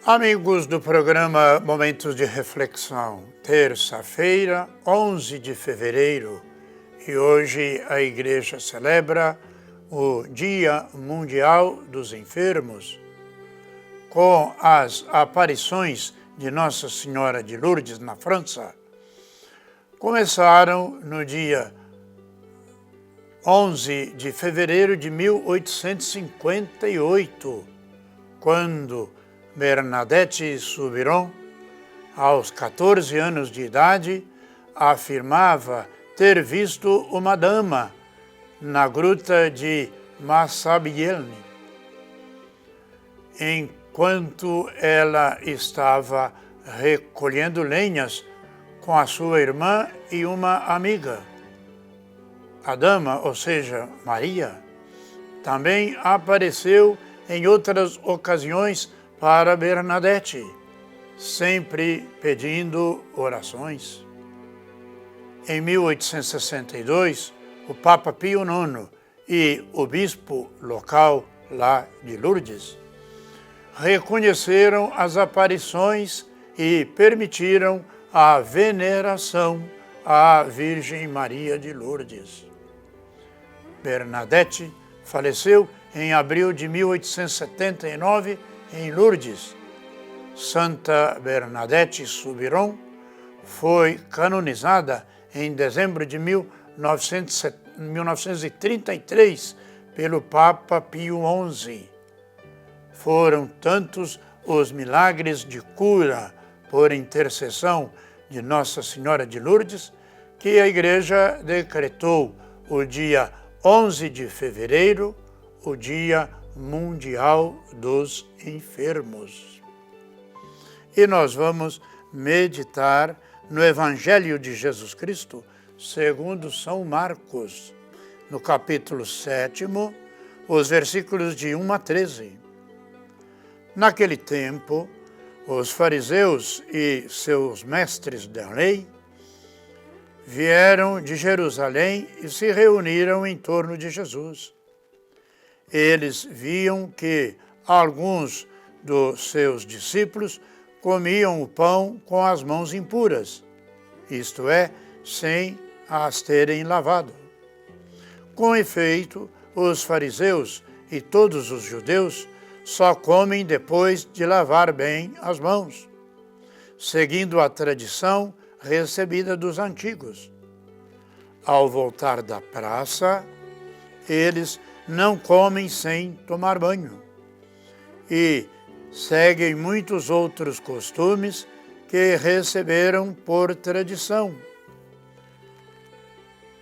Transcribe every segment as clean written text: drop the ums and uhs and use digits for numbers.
Amigos do programa Momentos de Reflexão, terça-feira, 11 de fevereiro, e hoje a Igreja celebra o Dia Mundial dos Enfermos, com as aparições de Nossa Senhora de Lourdes na França. Começaram no dia 11 de fevereiro de 1858, quando Bernadette Soubirous, aos 14 anos de idade, afirmava ter visto uma dama na gruta de Massabielle, enquanto ela estava recolhendo lenhas com a sua irmã e uma amiga. A dama, ou seja, Maria, também apareceu em outras ocasiões para Bernadette, sempre pedindo orações. Em 1862, o Papa Pio IX e o bispo local lá de Lourdes reconheceram as aparições e permitiram a veneração à Virgem Maria de Lourdes. Bernadette faleceu em abril de 1879 em Lourdes. Santa Bernadette Soubirous foi canonizada em dezembro de 1933 pelo Papa Pio XI. Foram tantos os milagres de cura por intercessão de Nossa Senhora de Lourdes que a Igreja decretou o dia 11 de fevereiro, o Dia Mundial dos Enfermos. E nós vamos meditar no Evangelho de Jesus Cristo, segundo São Marcos, no capítulo 7, os versículos de 1 a 13. Naquele tempo, os fariseus e seus mestres da lei vieram de Jerusalém e se reuniram em torno de Jesus. Eles viam que alguns dos seus discípulos comiam o pão com as mãos impuras, isto é, sem as terem lavado. Com efeito, os fariseus e todos os judeus só comem depois de lavar bem as mãos, seguindo a tradição recebida dos antigos. Ao voltar da praça, eles não comem sem tomar banho e seguem muitos outros costumes que receberam por tradição.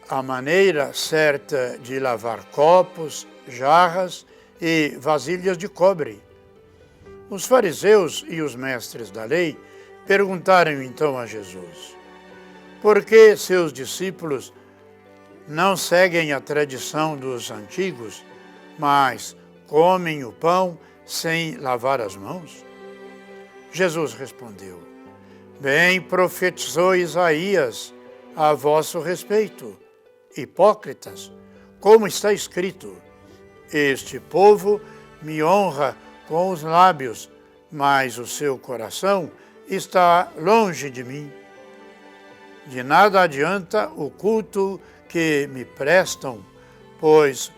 A maneira certa de lavar copos, jarras e vasilhas de cobre. Os fariseus e os mestres da lei perguntaram então a Jesus: por que seus discípulos não seguem a tradição dos antigos, mas comem o pão sem lavar as mãos? Jesus respondeu: bem profetizou Isaías a vosso respeito, hipócritas, como está escrito: este povo me honra com os lábios, mas o seu coração está longe de mim. De nada adianta o culto que me prestam, pois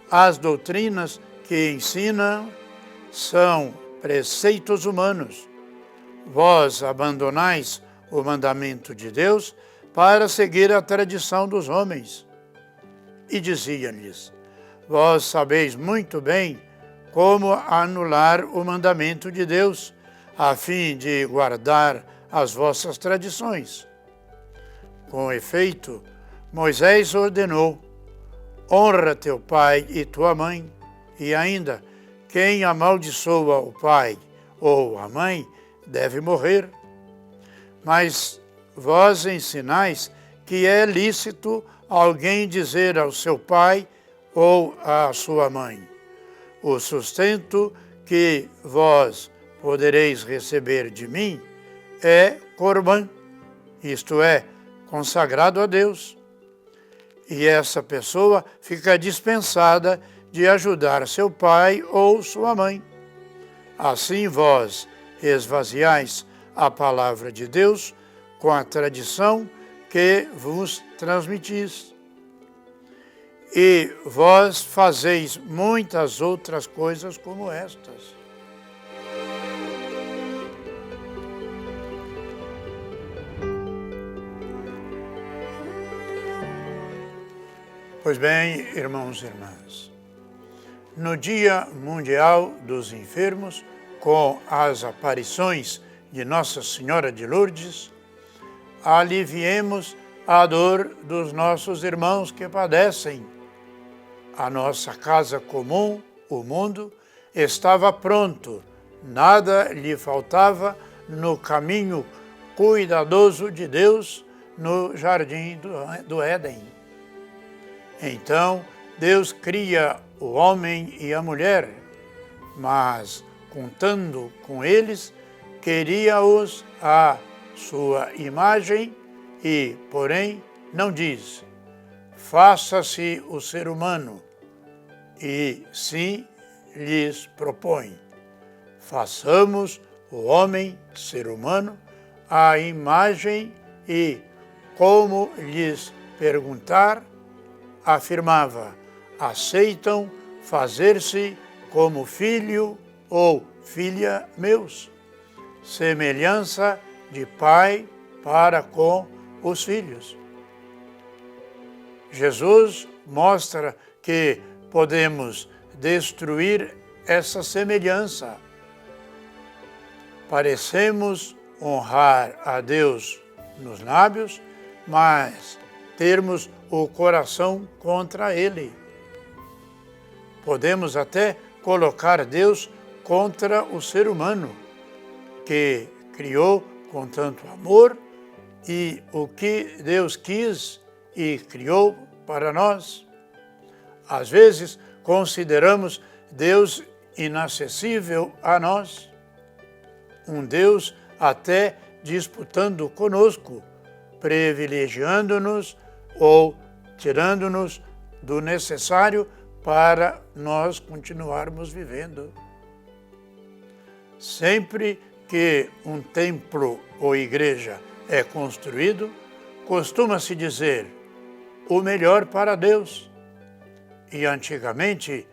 as doutrinas que ensinam são preceitos humanos. Vós abandonais o mandamento de Deus para seguir a tradição dos homens. E dizia-lhes: vós sabeis muito bem como anular o mandamento de Deus, a fim de guardar as vossas tradições. Com efeito, Moisés ordenou: honra teu pai e tua mãe, e ainda, quem amaldiçoa o pai ou a mãe deve morrer. Mas vós ensinais que é lícito alguém dizer ao seu pai ou à sua mãe: o sustento que vós podereis receber de mim é corbã, isto é, consagrado a Deus. E essa pessoa fica dispensada de ajudar seu pai ou sua mãe. Assim vós, esvaziais a palavra de Deus com a tradição que vos transmitis. E vós fazeis muitas outras coisas como estas. Pois bem, irmãos e irmãs, no Dia Mundial dos Enfermos, com as aparições de Nossa Senhora de Lourdes, aliviemos a dor dos nossos irmãos que padecem. A nossa casa comum, o mundo, estava pronto, nada lhe faltava no caminho cuidadoso de Deus no jardim do Éden. Então, Deus cria o homem e a mulher, mas, contando com eles, queria-os à sua imagem e, porém, não diz, faça-se o ser humano, e sim lhes propõe, façamos o homem, ser humano, à imagem e, como lhes perguntar, afirmava, aceitam fazer-se como filho ou filha meus, semelhança de pai para com os filhos. Jesus mostra que podemos destruir essa semelhança. Parecemos honrar a Deus nos lábios, mas termos o coração contra Ele. Podemos até colocar Deus contra o ser humano, que criou com tanto amor e o que Deus quis e criou para nós. Às vezes, consideramos Deus inacessível a nós, um Deus até disputando conosco, privilegiando-nos ou tirando-nos do necessário para nós continuarmos vivendo. Sempre que um templo ou igreja é construído, costuma-se dizer o melhor para Deus. E antigamente,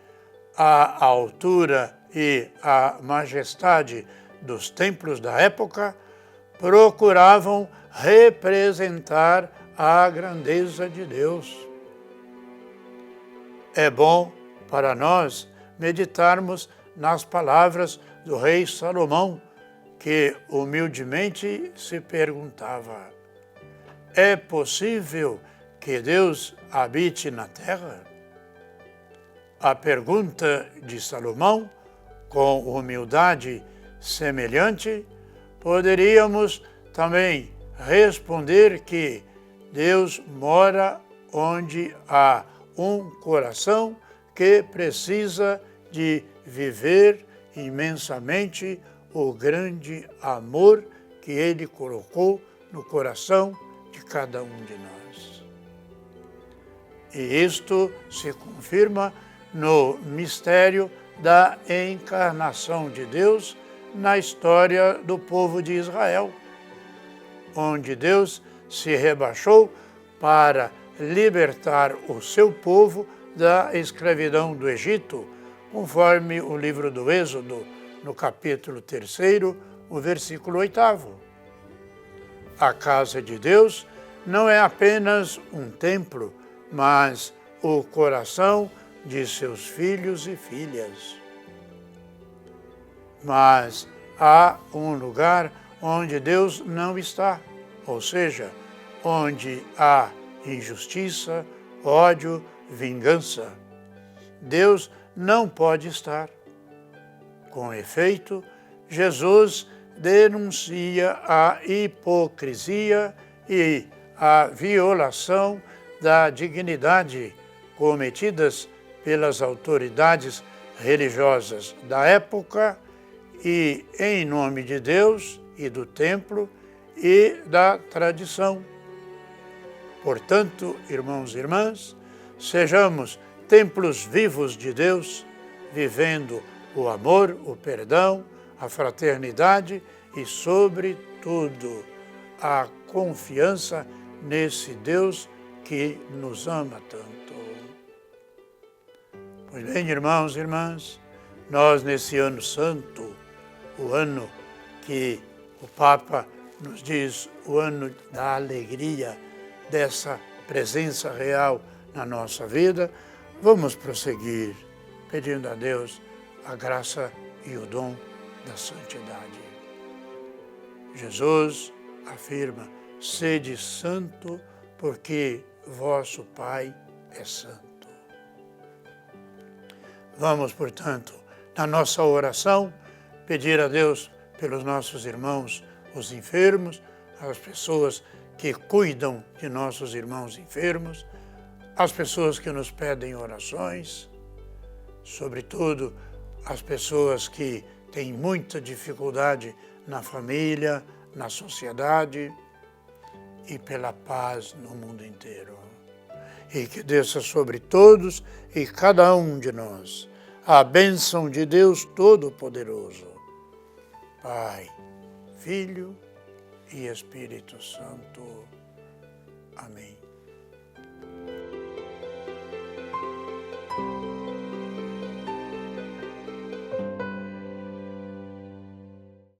a altura e a majestade dos templos da época procuravam representar a grandeza de Deus. É bom para nós meditarmos nas palavras do rei Salomão, que humildemente se perguntava, é possível que Deus habite na terra? A pergunta de Salomão, com humildade semelhante, poderíamos também responder que Deus mora onde há um coração que precisa de viver imensamente o grande amor que Ele colocou no coração de cada um de nós. E isto se confirma no mistério da encarnação de Deus na história do povo de Israel, onde Deus se rebaixou para libertar o seu povo da escravidão do Egito, conforme o livro do Êxodo, no capítulo 3, o versículo 8. A casa de Deus não é apenas um templo, mas o coração de seus filhos e filhas. Mas há um lugar onde Deus não está, ou seja, onde há injustiça, ódio, vingança. Deus não pode estar. Com efeito, Jesus denuncia a hipocrisia e a violação da dignidade cometidas pelas autoridades religiosas da época e em nome de Deus e do templo e da tradição. Portanto, irmãos e irmãs, sejamos templos vivos de Deus, vivendo o amor, o perdão, a fraternidade e, sobretudo, a confiança nesse Deus que nos ama tanto. Pois bem, irmãos e irmãs, nós nesse ano santo, o ano que o Papa nos diz, o ano da alegria, dessa presença real na nossa vida, vamos prosseguir pedindo a Deus a graça e o dom da santidade. Jesus afirma, sede santo, porque vosso Pai é santo. Vamos, portanto, na nossa oração, pedir a Deus pelos nossos irmãos, os enfermos, as pessoas que cuidam de nossos irmãos enfermos, as pessoas que nos pedem orações, sobretudo as pessoas que têm muita dificuldade na família, na sociedade e pela paz no mundo inteiro. E que desça sobre todos e cada um de nós a bênção de Deus Todo-Poderoso, Pai, Filho e Espírito Santo. Amém.